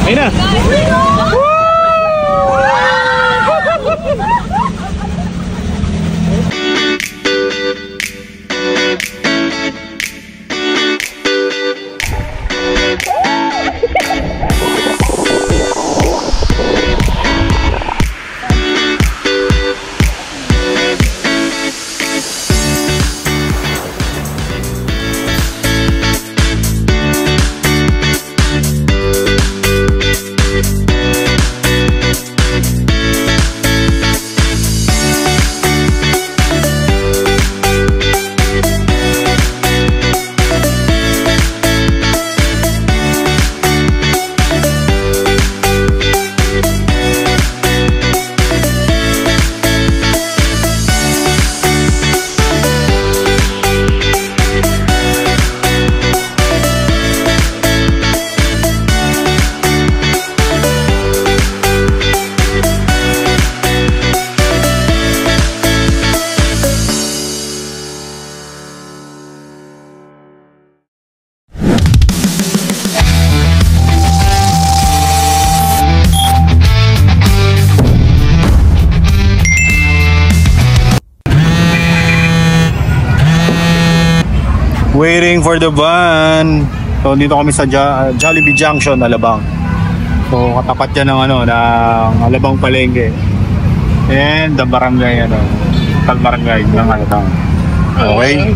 Ayun na! Waiting for the van. So dito kami sa Jollibee Junction, Alabang. So katapat yan ng ng Alabang Palengke. And the barangay barangay ng Alabang. Okay.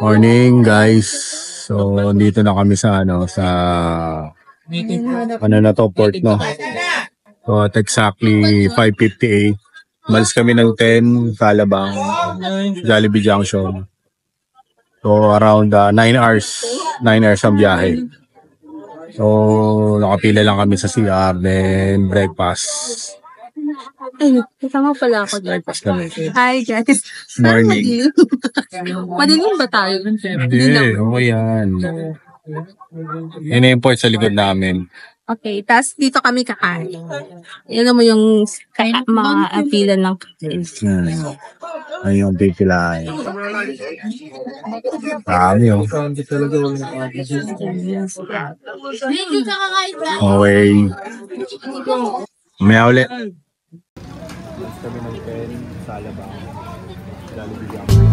Morning guys. So dito na kami sa port no. So at exactly 5:58. Malis kami ng 10 sa Alabang, Jollibee Junction. So around 9 hours ang biyahe. So nakapila lang kami sa CR, then breakfast. Ay, kasama pala ako dyan. Breakfast kami. Hi guys. Morning. Madilim ba tayo? Hindi, okay yan. In-import sa likod namin. Okay, tas dito kami kakain. Yan mo yung mga apilan ng kain. Ay, yung pipilain. Marami yun. Okay. Mamaya ulit. Kami ng 10 sa Alabang. Jollibee Junction.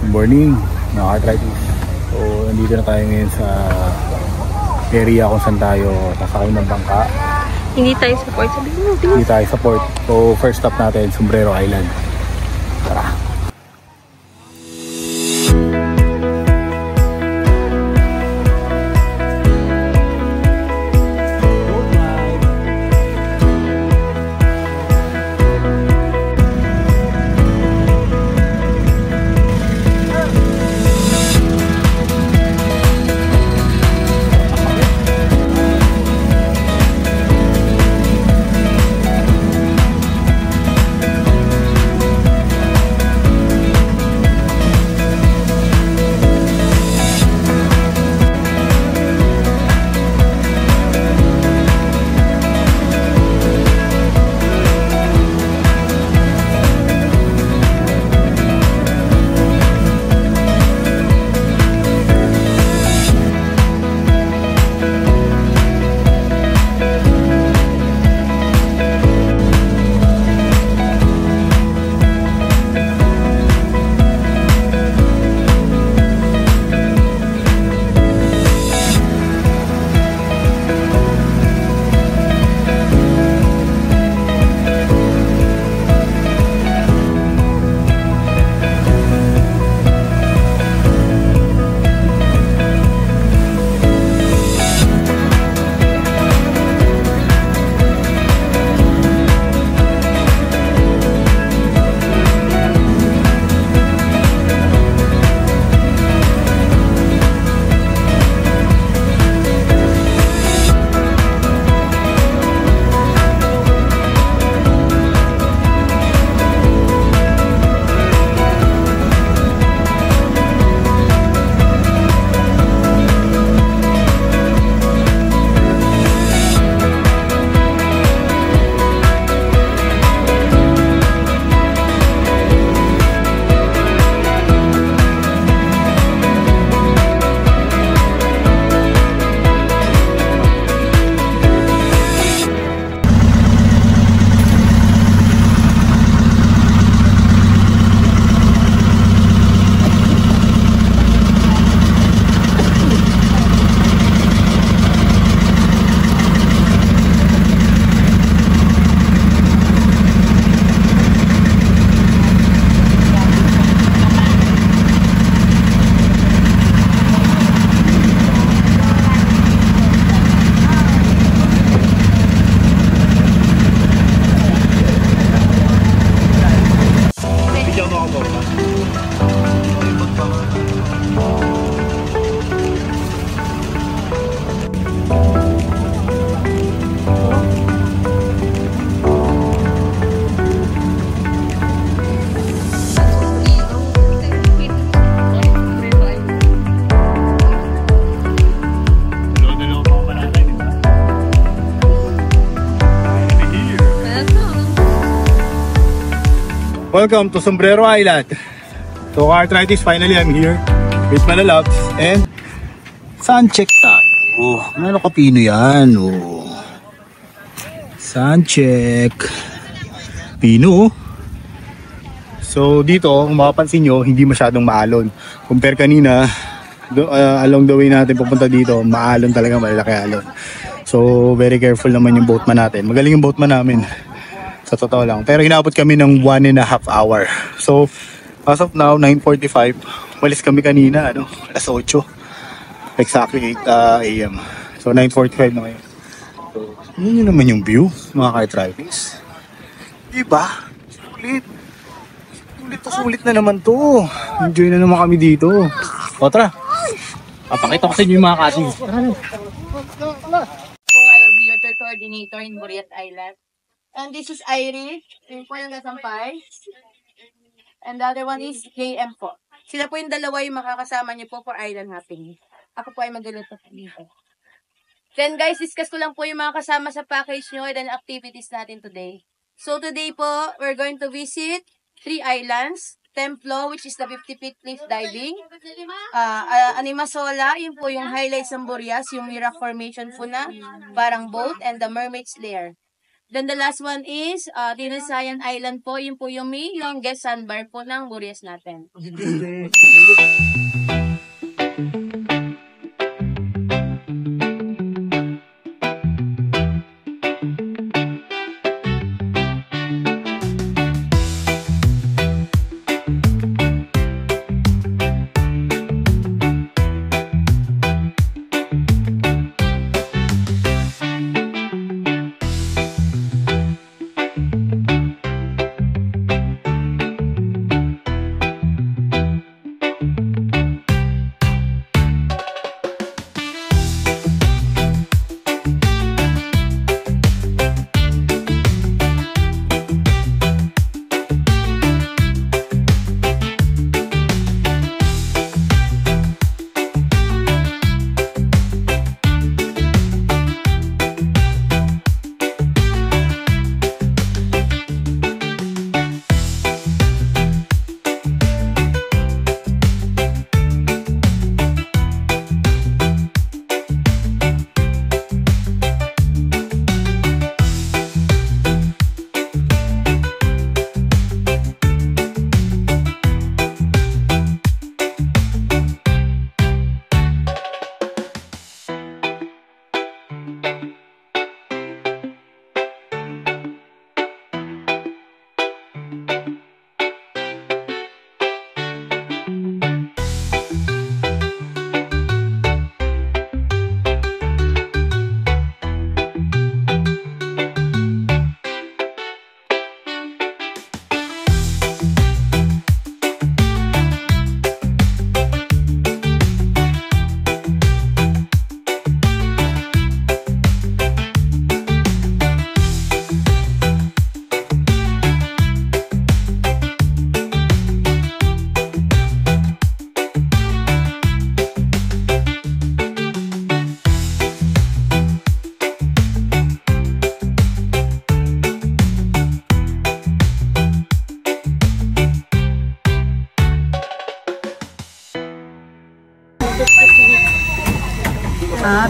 Morning, nakaka-traffic. So, nandito na tayo ngayon sa area kung saan tayo sasakay ng bangka. Hindi tayo sa port. Hindi tayo sa port. So, first stop natin, Sombrero Island. Tara! Welcome to Sombrero Island. So arthritis, finally I'm here with Malalabs and sun check tayo. Oh, ano kapino yan? Oh. Sun check. Pino. So dito, kung mapapansin nyo, hindi masyadong maalon. Compare kanina, along the way natin pupunta dito, maalon talaga, malalaki alon. So very careful naman yung boatman natin. Magaling yung boatman namin. Sa totoo lang. Pero inabot kami ng 1.5 hour. So, as of now, 9:45. Walis kami kanina, alas 8. Exactly 8 a.m. So, 9:45 na ngayon. So, yun naman yung view, mga ka-tripes. Diba? Sulit na naman to. Enjoy na naman kami dito. O, tara. Papakita ko sa inyo yung mga kasing. So, I will be your tour coordinator in Burias Island. And this is Irish, yung po yung kasampay. And the other one is JM po. Sila po yung dalawa yung makakasama niyo po for island hopping. Ako po ay magluluto po dito. Then guys, discuss ko lang po yung mga kasama sa package nyo and activities natin today. So today po, we're going to visit 3 islands. Templo, which is the 50 feet cliff diving. Animasola, yun po yung highlights ng Burias, yung Mira Formation po na, parang boat, and the Mermaid's Lair. Then the last one is Tinasayan Island po. Yun po yung may longest sandbar po ng Burias natin.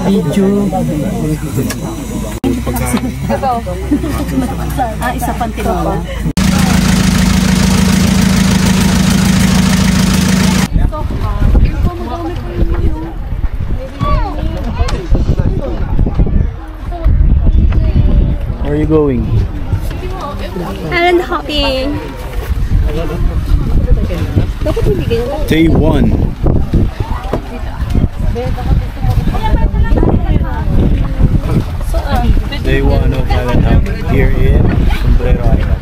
Video. Isa pang tinola. Where are you going? Island hopping. Day 1. Day 1 of island hopping here in Sombrero Island.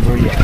Burias.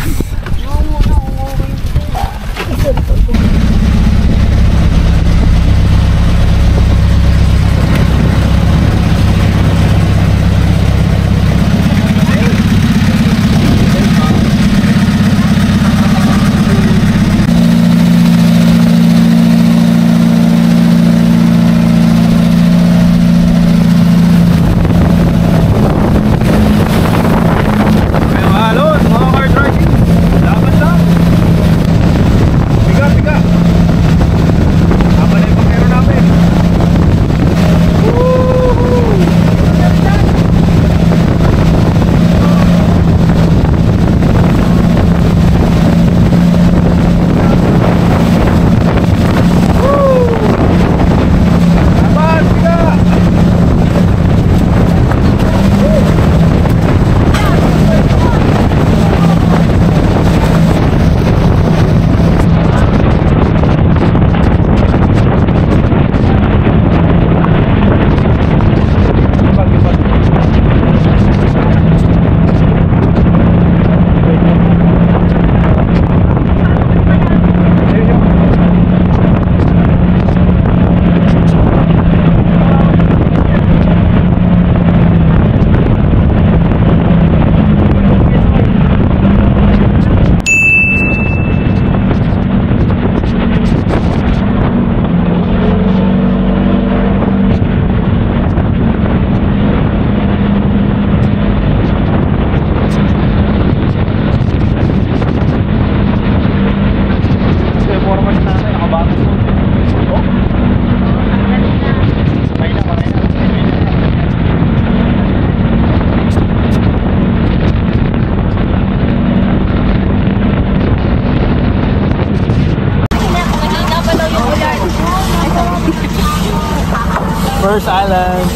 First island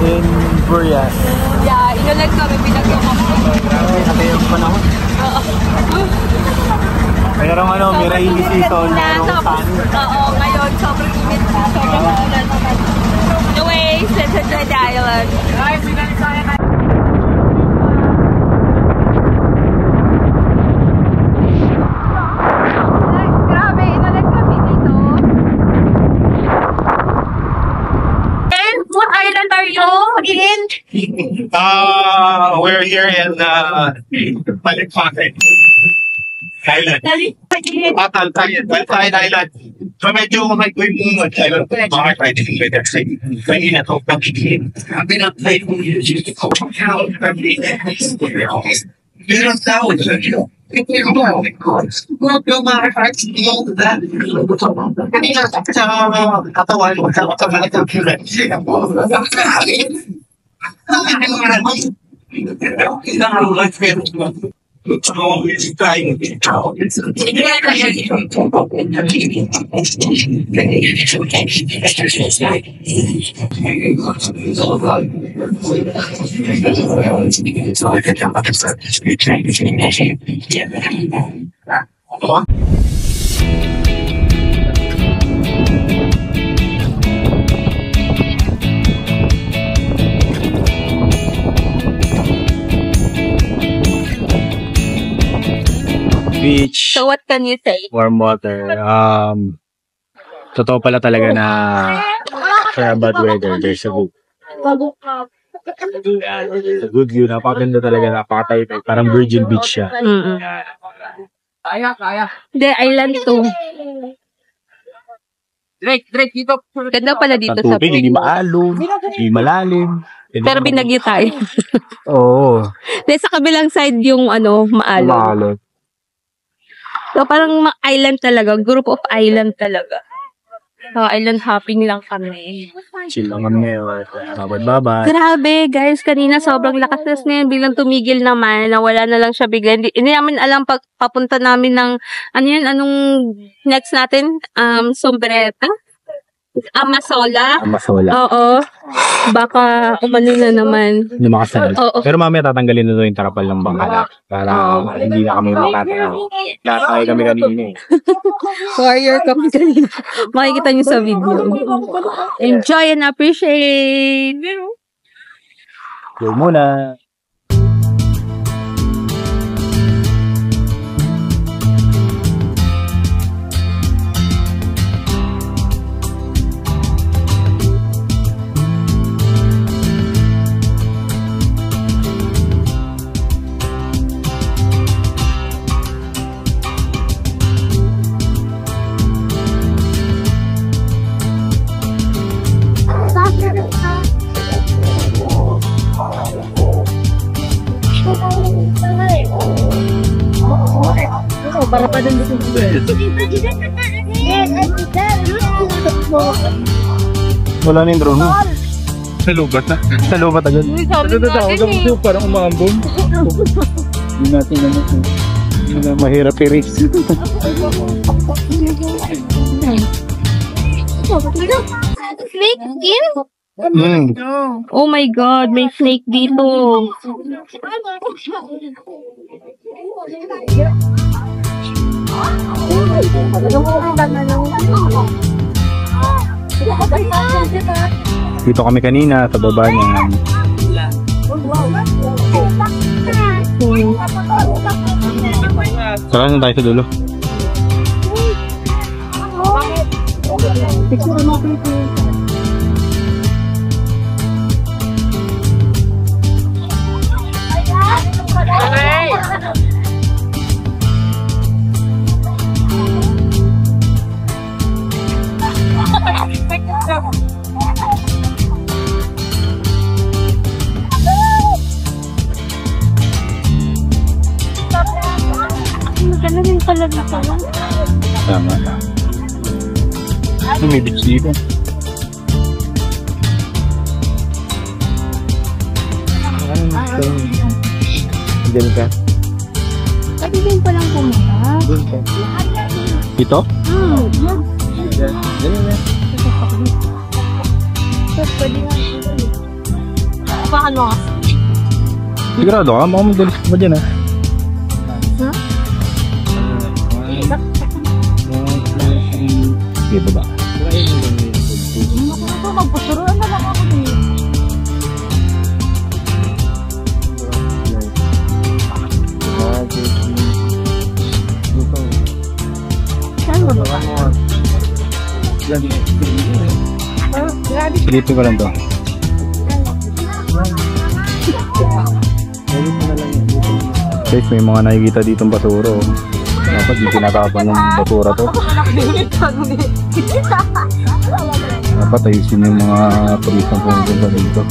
in Korea. Yeah, inulit kami, binagyo kami. Grabe, kaya yung panahon. Mayroong may rainy season, mayroong sun. Oo, ngayon, sobrang init na. Sobrang ulan naman. Anyways, let's enjoy the island. Grabe, inulit kami dito. And what island are you in? We're here in Balikpayan Island. Balikpayan Island. So medyo mag-wimungod tayo. Mga pwede kasi kanina to pag-ibig. Sabi na tayo kung yun ko count every day. Pero tao ito siya. Hindi ko ba? Huwag yung mga hearts mo na. Kanina sa katawan mo sa mga computer. It's always trying to talk. Beach, So what can you say? warm water. Totoo pala talaga na sa bad weather, there's a good. It's a good view. Napakaganda talaga. Napaka-type. Parang Virgin Beach siya. The island too. Drake, dito. Ganda pala dito Ang sa tubig, hindi maalon, hindi malalim. Pero binagyo tayo. Oo. Then sa kabilang side yung maalon. Maalon. So parang island talaga, group of island talaga. So island hopping lang kami. Chill lang kami ngayon. Babad-babad. Grabe guys, kanina sobrang lakas na ngayon, biglang tumigil naman, nawala na lang siya bigla. Hindi namin alam pag papunta namin ng, anong next natin? Sombreta? Masola? Masola. Oo. Baka umano na naman. Lumakasal. Oo. Pero mamaya tatanggalin na doon yung tarapal ng bangala. Para hindi na kami makatanaw. Nakakaya kami kanina eh. Warrior kami kanina. Makikita niyo sa video. Enjoy and appreciate. Go muna. Para pa dun dito. Wala na yung drone mo. Sa lubat na. Sa lubat agad. Parang umambong. Hindi natin naman. Hindi na mahirap i-race. Snake skin? Oh my God, may snake dito. Dito kami kanina sa baba niya. Tara na tayo sa dulo. Maganda rin pala dito. Tama. May beach dito. Diyan ka. Pwede din palang pumunta. Doon ka. Dito? Hmm. Diyan na. pwede nga. Apakan mo. Sigurado ka, mukhang madalis pa dyan ha. Huh? Okay, baba. Magpusuruan na lang ako eh. Saan mo ba? Silipin ko lang to. Guys, may mga nakikita ditong basura. Oh. Dapat di tinatapon ng basura to. Dapat ayusin yung mga turistang pumunta dito.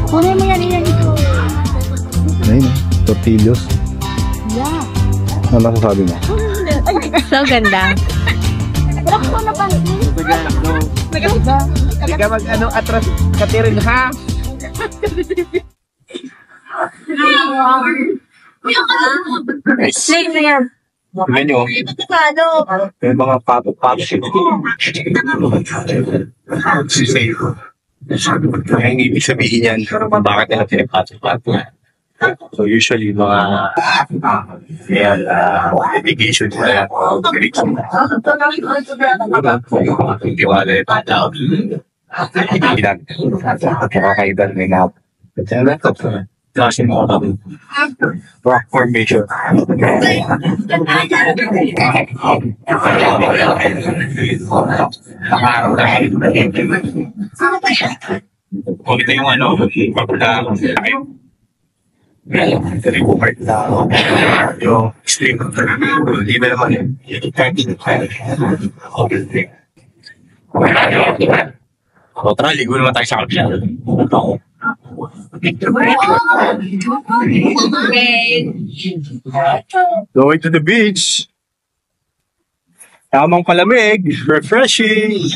Kunin mo yan, ito. Ayun, tortillos. Yeah. Ano masasabi mo? So ganda. Wala ko na pa. Maganda. Hindi ka mag-ano atras katirin ha? Slave na yan. Tignan nyo. May mga pato-pato sila. Kaya ang ibig sabihin yan, bakit nila pinapato-pato? So usually mga education nila tiwala yung tao. Hindi lang. Nakakaiban may nga. Kasi mga rock formation. Kung ito yung ano, pagpunta tayo. Yung stream. Hindi ba naman yun? O tara, ligo naman tayo sa kapila. Going to the beach. Tamang palamig, refreshing.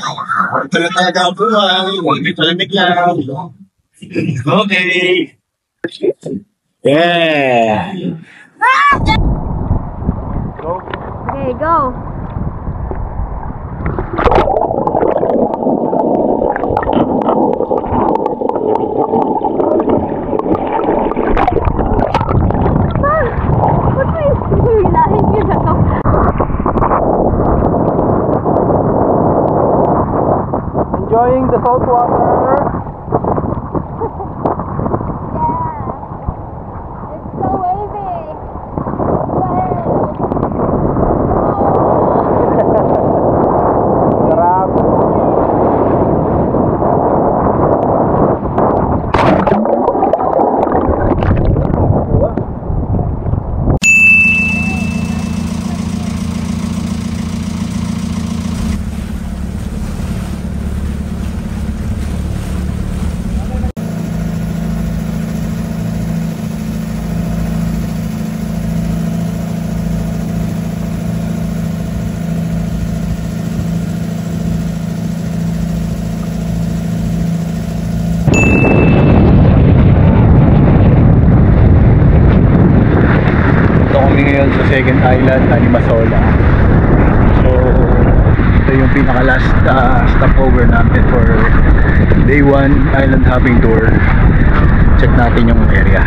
Ito na talaga ang buhay. Huwag may palamig lang. Okay. Yeah. Okay, go. Enjoying the salt water. It's so wavy. Sarap. Ngayon sa second island, Animasola. So, ito yung pinaka-last stopover natin for day 1 island hopping tour. Check natin yung area.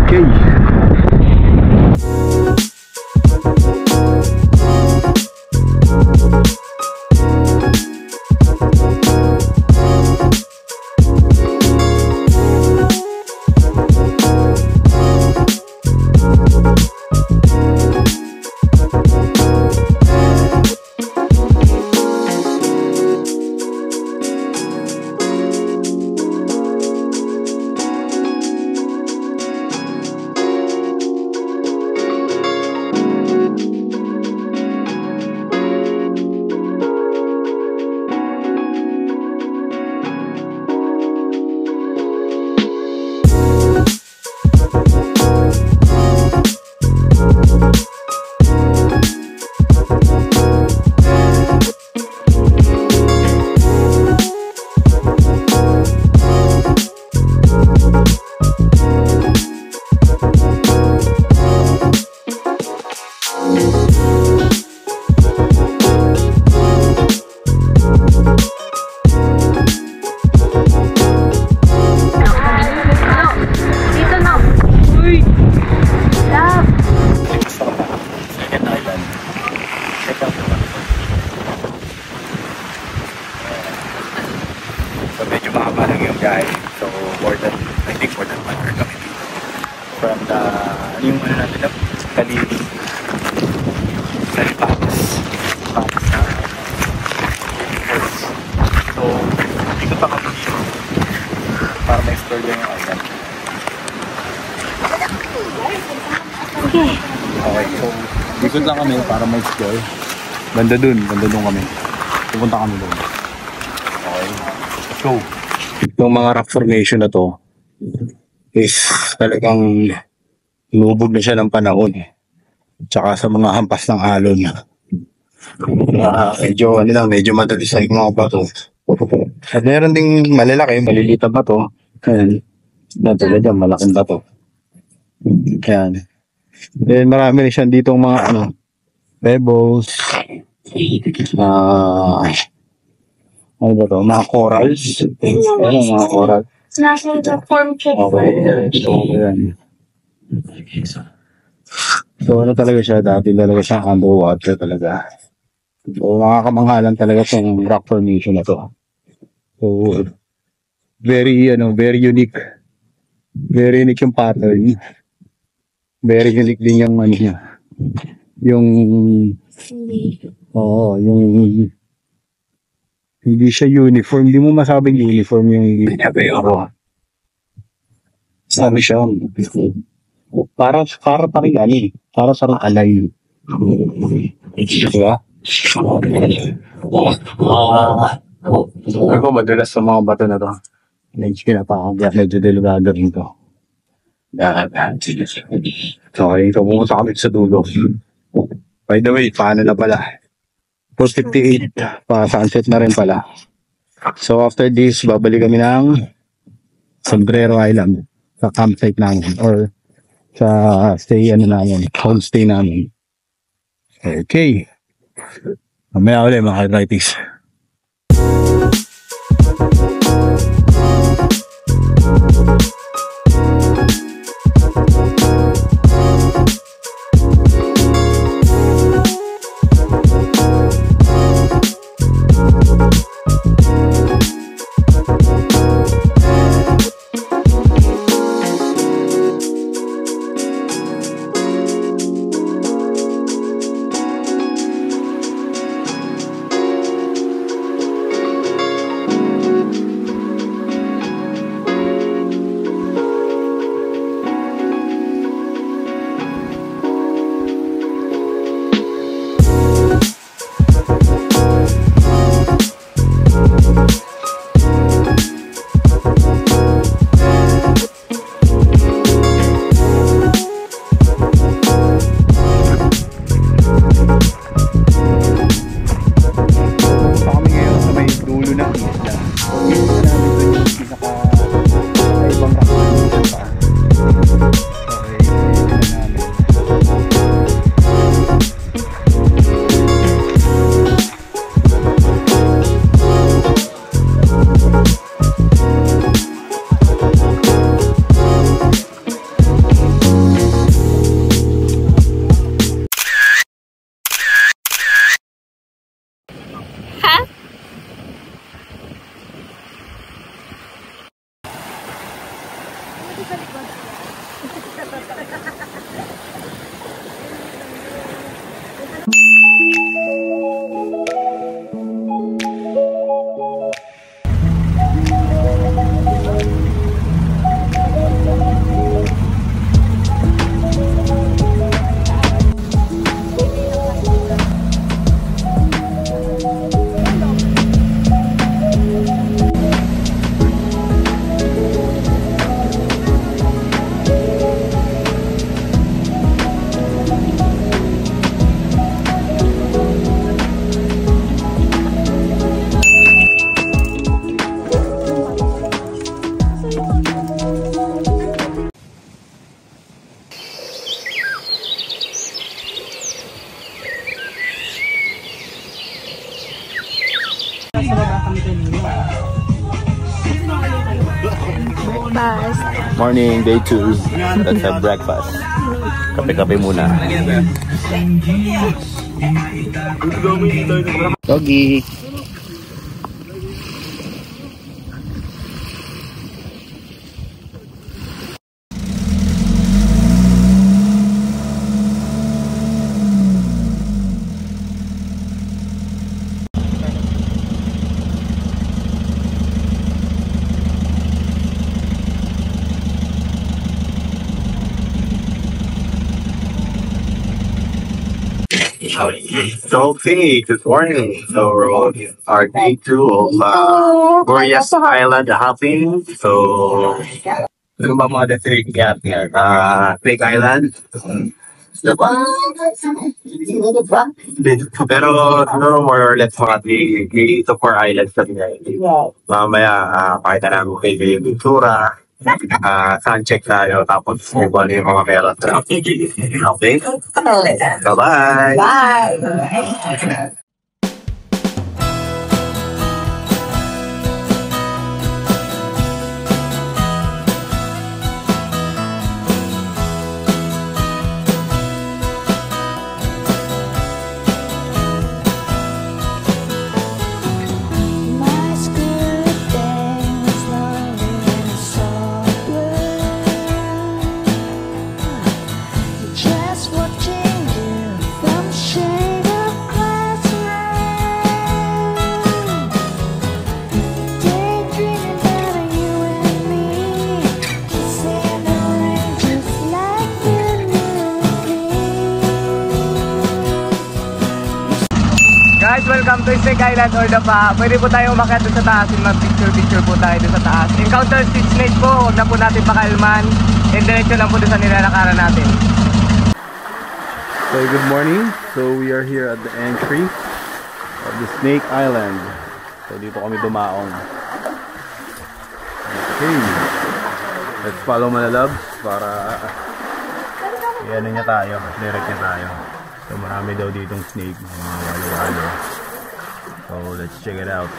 Okay. yung ano natin na Kalipatas na so ikot pa kami dito para ma-explore yung island. Okay, so ikot lang kami para ma-explore. Banda dun kami. Pupunta kami dun. Okay, let's go. Yung mga rock formation na to is talagang lubog na siya ng panahon. Tsaka sa mga hampas ng alon. Medyo madalis ay mga bato. At meron ding malalaki, maliliit na bato. Ayan. Natulad yan, malaking bato. Ayan. Then marami rin siya ditong mga pebbles. Ano ba to? Mga corals. Ayan, mga corals. Okay. So ano talaga siya, dati talaga siyang underwater talaga. So makakamanghalan talaga itong rock formation na to. So very unique. Very unique yung pattern. Very unique din yung ano niya. Yung hindi siya uniform. Hindi mo masabing uniform yung pinapayaro. Sabi siya, para pa rin para sa alay. Diba? Ako madalas sa mga bato na to. Medyo delikado rin to. Okay, so pumunta kami sa dulo. By the way, paano na pala? 4:58 pa, sunset na rin pala. So after this, babalik kami ng Sombrero Island sa campsite namin or sa homestay namin. Okay. Mamaya ulit mga arthritis. Morning, day 2. Let's have breakfast. Kape-kape muna. Doggy. Okay, good morning. So we're on our day 2 of Boreas Island hopping. So, ano ba mga trip natin? Snake Island. Diba? Pero no more or less mga 3 to 4 islands na ngayon. Mamaya, pakita namin kayo yung kultura. Sun-check tayo, tapos kung ano yung mga meron. Okay? Bye-bye! Bye! Guys, welcome to Snake Island or Dapa. Pwede po tayo umakyat doon sa taas and mag-picture po tayo doon sa taas. Encounter si Snake po, huwag na po natin pakalman. And diretso lang po doon sa nilalakaran natin. So good morning. So we are here at the entry of the Snake Island. So dito kami dumaong. Okay. Let's follow mga loves para i-ano niya tayo, direct niya tayo. So marami daw ditong snake, mga walo-walo. So let's check it out.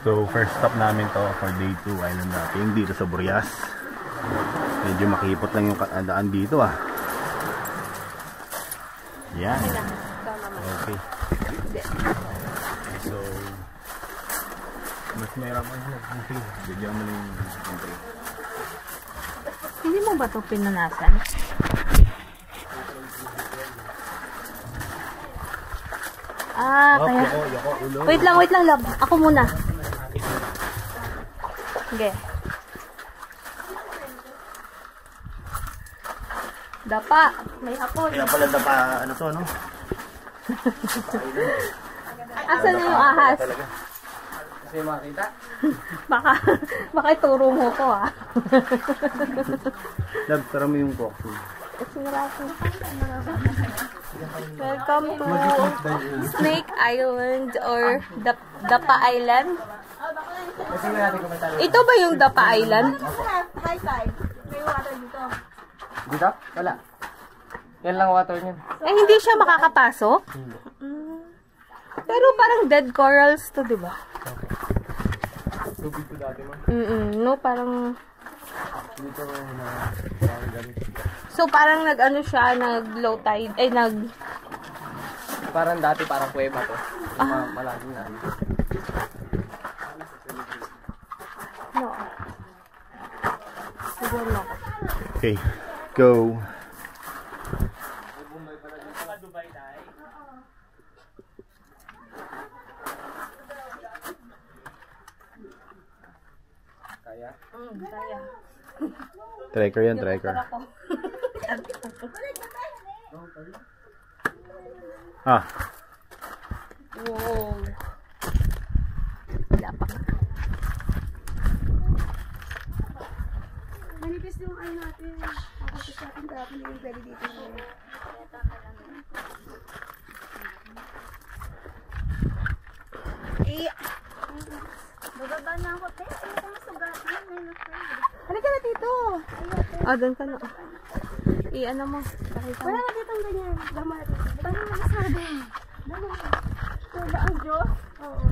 So first stop namin to for day 2 island natin dito sa Boreas. Medyo makipot lang yung daan dito ah. Yan. Okay. So mas mayroon pa siya. Okay. Bigyan mo lang yung entry. Hindi mo ba ito pinanasan? Kaya... Wait lang, love. Ako muna. Okay. Dapa. May hapon. Kaya pala dapa, ano to, no? Asan na yung ahas? Kasi makita? Baka ituro mo ko, ah. Love, tara mo yung coffee. Welcome to Snake Island or Dapa Island. Ito ba yung Dapa Island? High tide. May water dito. Dito? Wala. Yan lang water niyan. Eh, hindi siya makakapasok? Pero parang dead corals to, di ba? Tubig ko dati mo. No, parang... Dito na So, parang nag-ano siya, nag-low tide, parang dati, parang kuweba to. Malaking na. No. Siguro na ako. Okay, go. Kaya? Kaya. Tracker yan, tracker. Ah. Wow. Wala pa nga. Manipis yung ano natin. Ako sa atin tapos yung pwede dito. Bababa na ako. Ano ka masugat? Halika na dito. Doon ka na. I-ano mo. Wala na dito ang ganyan. Dama na dito. Paano mo nasabi? Dama na. Ba ang Diyos? Oo.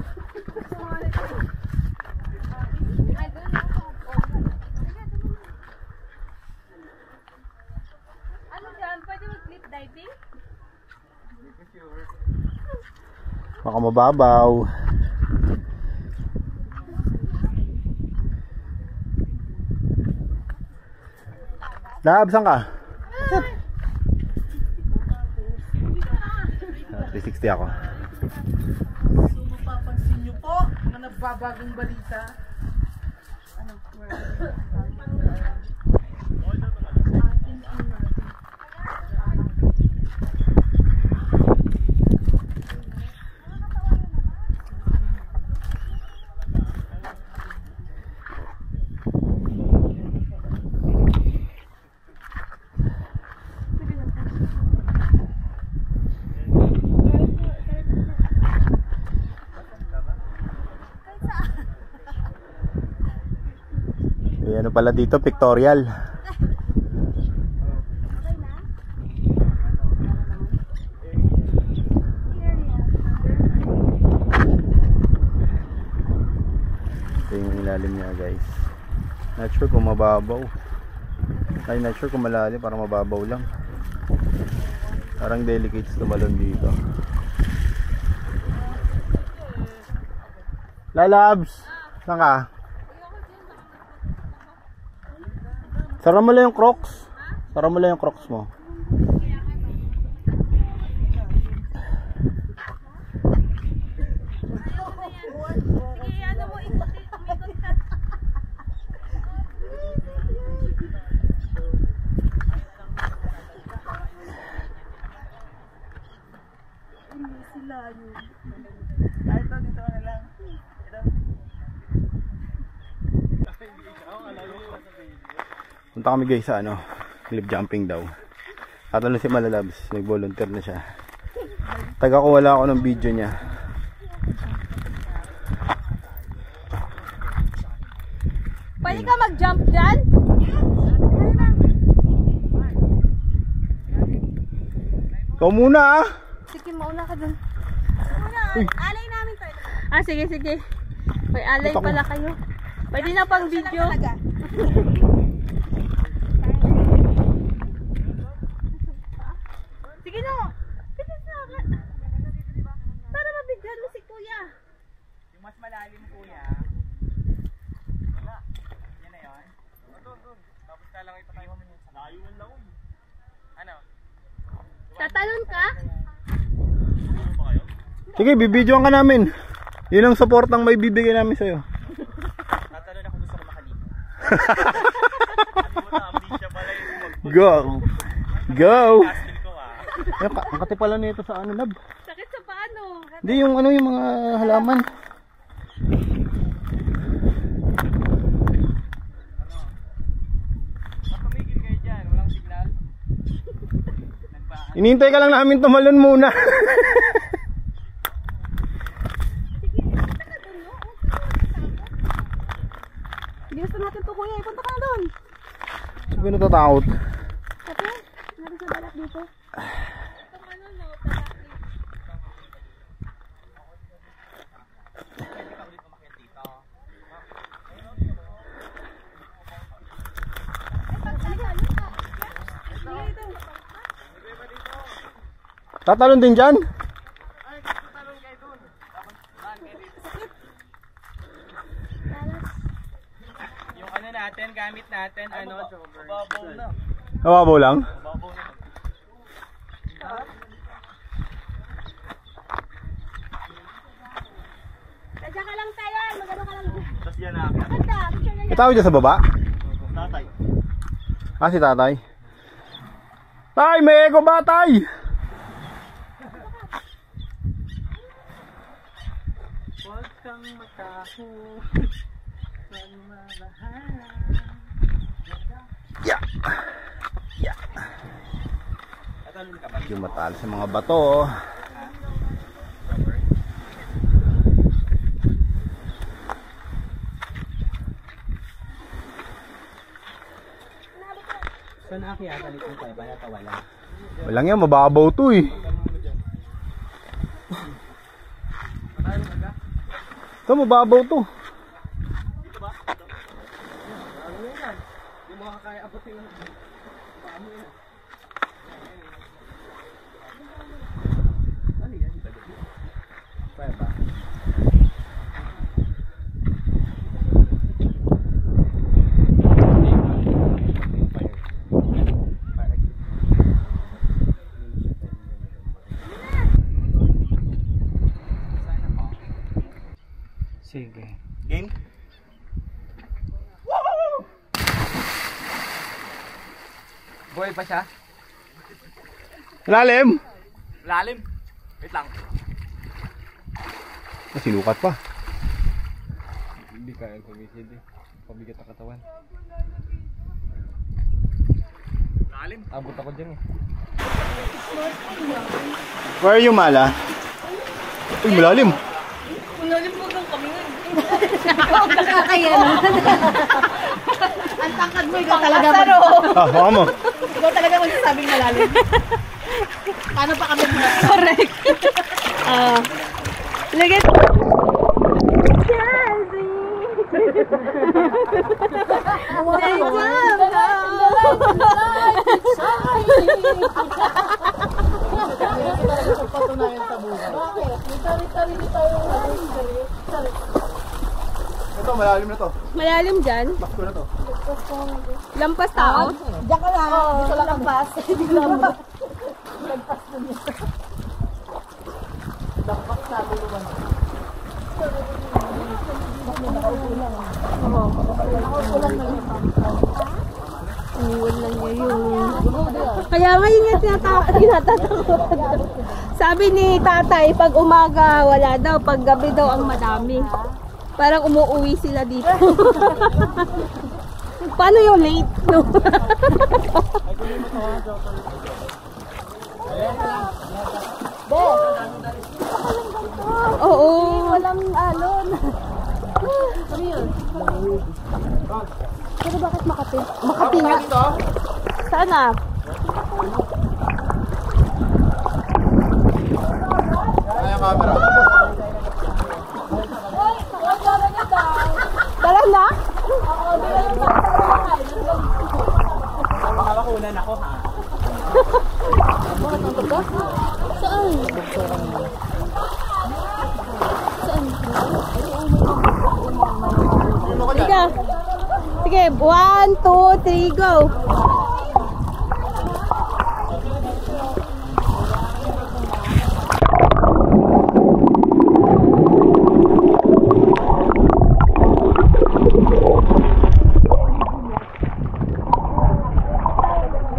Ano dyan? Pwede mag-cliff diving? Baka mababaw. Lab, saan ka? 360 ako. So, mapapansin nyo po, mga nagbabagong balita. Ano, pala dito, pictorial. Ito yung ilalim niya guys. Not sure kung mababaw. Ay, not sure kung malalim, parang mababaw lang. Parang delicate tumalon dito. Lalabs! Saan ka? Sara mo lang yung Crocs. Sara mo lang yung Crocs mo. Punta kami guys sa cliff jumping daw. At si Malalabs, nag-volunteer na siya. Taga ko wala ako ng video niya. Pwede ka mag-jump dyan? Ikaw muna ah! Sige, mauna ka dun. Alay namin tayo. Sige, sige. May alay pala kayo. Pwede na pang video. Sige no. Sige sa akin. Para mabigyan mo si kuya. Yung mas malalim kuya. Wala. Yan na yun. Doon. Tapos ka lang ito tayo humingi. Sa layuan lang. Ano? Tatalon ka? Sige, bibidyoan ka namin. Yun ang support ang may bibigay namin sa'yo. Tatalon ako gusto ko makaligo. Go! Go! Castle ko ah. Ang katipalan nito sa lab. Sakit sa paano? Hindi yung yung mga halaman. Pamigil kayo dyan. Walang signal. Inintay ka lang namin tumalon muna. Gusto natin to kuya. Punta ka na doon. Sabi natatakot. Ate, narin sa balat dito. Itong ano no, Tatalon din dyan? Yung ano natin, gamit natin, jogger. Babaw na. Nababaw lang? Babaw na. Sadya ka lang tayo. Magano ka lang. Tapos yan na. Maganda. Picture na May tao dyan sa baba? Tatay. Si tatay. Tay, may ego ba tay? Huwag kang mataho. Yeah. Yung matal sa mga bato. Saan akyata nito tayo? Balata wala. Walang yan, mababaw to eh. Ito, mababaw to. Yung mga kaya abutin ng paano yan. Ano yan? Kaya ba? Sige. Game? Buhay pa siya? Lalim! Lalim. Wait lang. Silukat pa. Hindi kaya kumisid eh. Pabigat ang katawan. Lalim. Abot ako dyan eh. Where are you, Mala? Uy, malalim. Nalimutan kami nga. Nakakaya naman. Ang tangkad mo, ikaw talaga Baka mo. ikaw talaga magsasabing malalim. Paano pa kami mga? Correct. Look at Ito, malalim na to. malalim dyan. Bakto na to. Lampas tao. Diyan ka lang. Dito lang ang bus. Dito lang ang bus. Kaya ngayon nga tinatatakot. Sabi ni tatay, pag umaga wala daw, pag gabi daw ang madami. Parang umuuwi sila dito. Paano yung late? No? Oo. Walang alon. Pero bakit Makati? Makati nga. Sana. Ay, ang camera. Tara na. Sige. Sige, 1, 2, 3, go.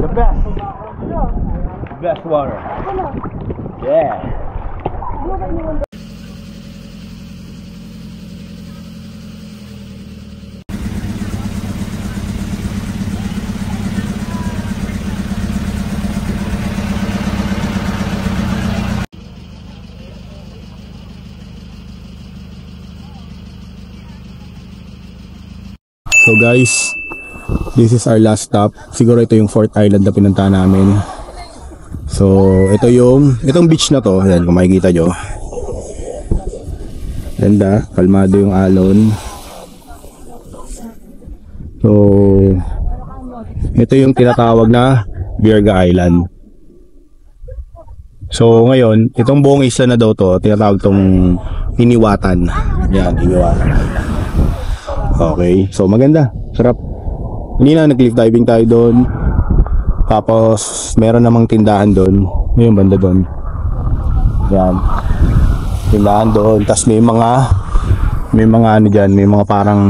The best. Best water. Yeah. So guys, this is our last stop. Siguro ito yung 4th island na pinunta namin. So itong beach na to, ayan kung makikita nyo. Ganda, kalmado yung alon. So ito yung tinatawag na Virga Island. So ngayon, itong buong isla na daw to, tinatawag tong Iniwatan. Yan, Iniwatan. Okay, so maganda, sarap. Hindi na nag-cliff diving tayo doon. Tapos meron namang tindahan doon. Yung banda doon. Yan. Tindahan doon. Tapos may mga ano diyan, may mga parang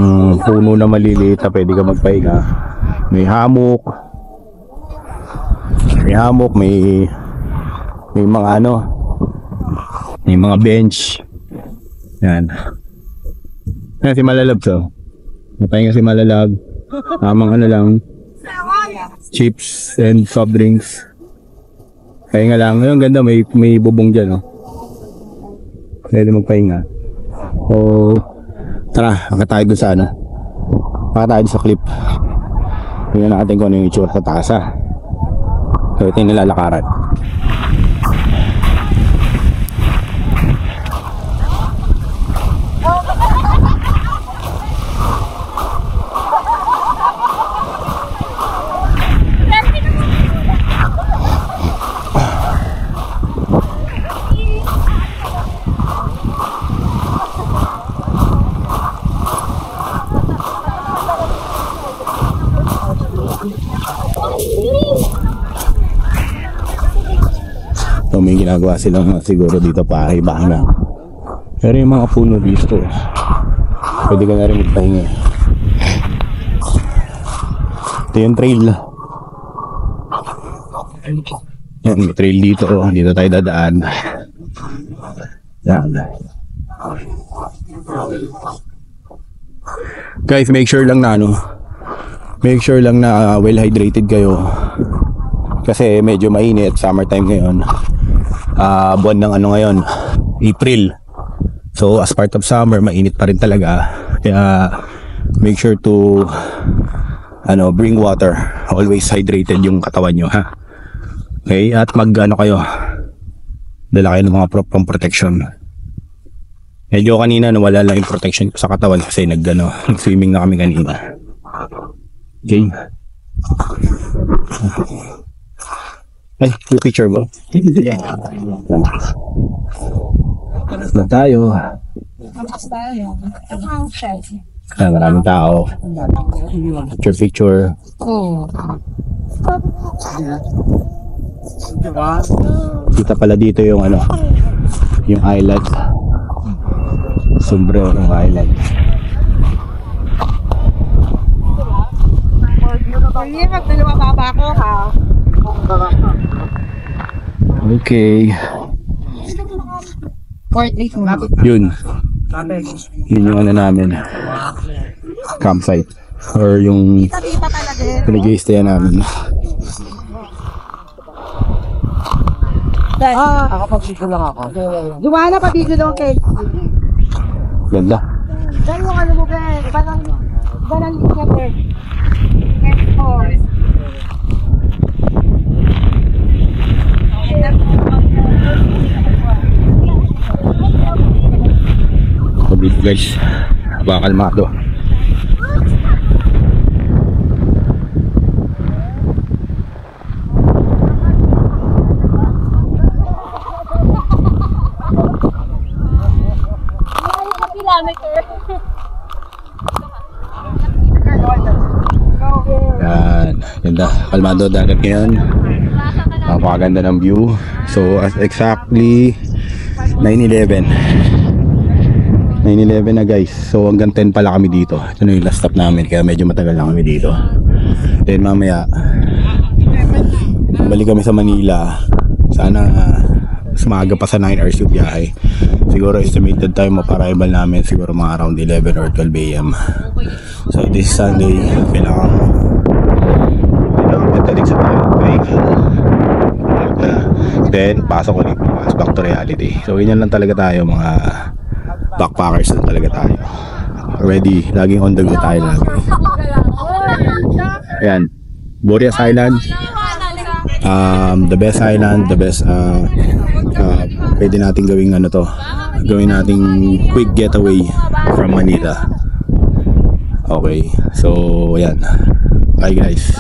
puno na maliliit na pwede ka magpahinga. May hammock. May mga ano. May mga bench. Yan. Yan si Malalab so. Napahinga si Malalab. Tamang ano lang. Chips and soft drinks. Pahinga lang. Ang ganda, may bubong dyan, oh. Pwede magpahinga. So, tara, akit tayo dun sa ano. Akit tayo dun sa clip. Tingnan natin kung ano yung itsura sa taas, ha. So, ito yung nilalakaran. So may ginagawa silang siguro dito pa ibahan na. Pero yung mga puno dito, pwede ka na rin magpahinga. Ito yung trail. Yan, may trail dito. Dito tayo dadaan. Yan. Guys, make sure lang na well hydrated kayo. Kasi medyo mainit, summertime ngayon. Buwan ng ano ngayon, April. So as part of summer, mainit pa rin talaga. Kaya make sure to bring water. Always hydrated yung katawan nyo, ha? Okay, at dala kayo ng mga pang protection. Medyo kanina nawala lang yung protection ko sa katawan kasi nag-swimming na kami kanina. Okay. Ay, yung picture mo. Na tayo. Maraming tao. Picture. Kita pala dito yung yung island. Sombrero ng island. Okay. Yun yung namin, campsite or yung pinag-i-stayan namin. Ako pag-video lang ako. Juwana, pag-video lang kay. Ganda. Dahil yung mo, Ben. Banang linya, Ben. Pabili guys, kalmado. Yan, ganda, kalmado dagat ngayon. Napakaganda ng view. So as exactly 9:11 na guys. So hanggang 10 pala kami dito. Ito na yung last stop namin, kaya medyo matagal lang kami dito. Then mamaya balik kami sa Manila. Sana sumaga pa sa 9 hours yung biyahe. Siguro estimated time of arrival namin siguro mga around 11 or 12 AM. So this Sunday kailangan balik sa bike. Then pasok ulit, back to reality. So ganyan lang talaga tayo, mga backpackers lang talaga tayo. Ready, laging on the go tayo lagi. Ayan, Boreas Island, the best island, the best pwede natin gawing gawin nating quick getaway from Manila. Okay, so ayan, bye guys.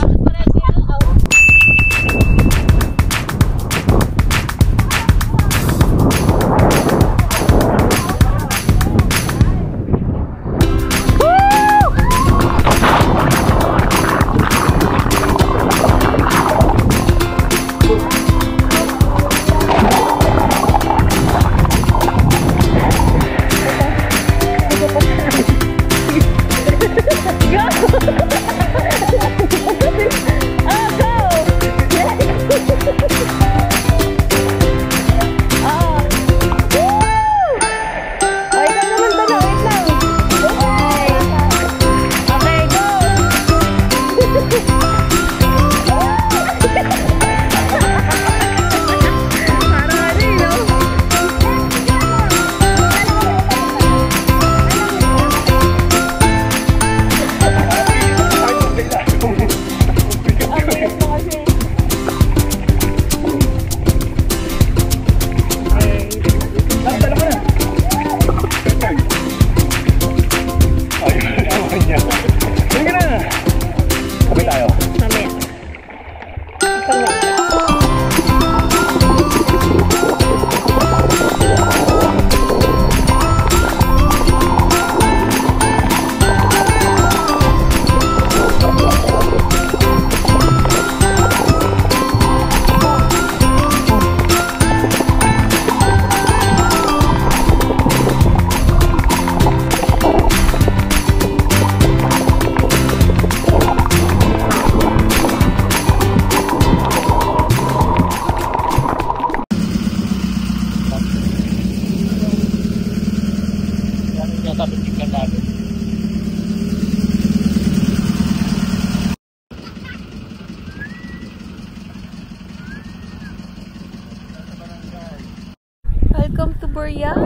Welcome to Boreas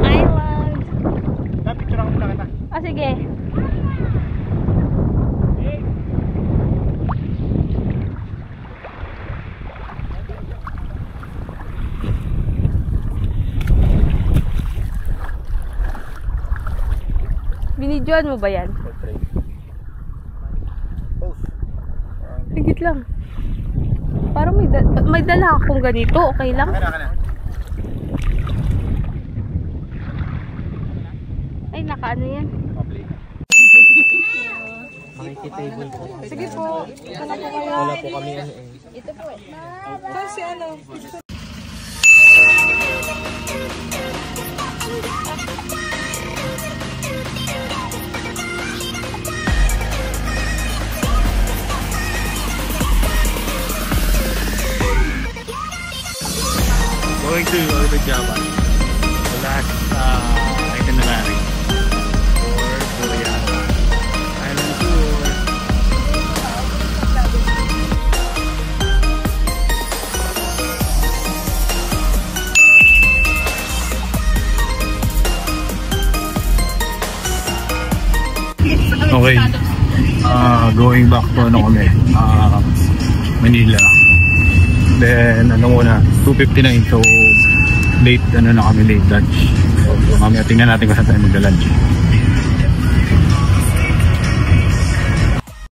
Island. Ah, sige. Binidyoan mo ba yan? Higit lang. Parang may dala akong ganito. Okay lang? Ay, nakaano yan? Sige po. Wala po kami ano eh. Ito po eh. Kasi ano? Going to Orbit Java. The last itinerary for Korea Island Tour. Okay. Going back to ano kami, Manila. Then ano muna, 2:59, so late ano na kami, late lunch. So mamaya tingnan natin kung saan tayo magla-lunch.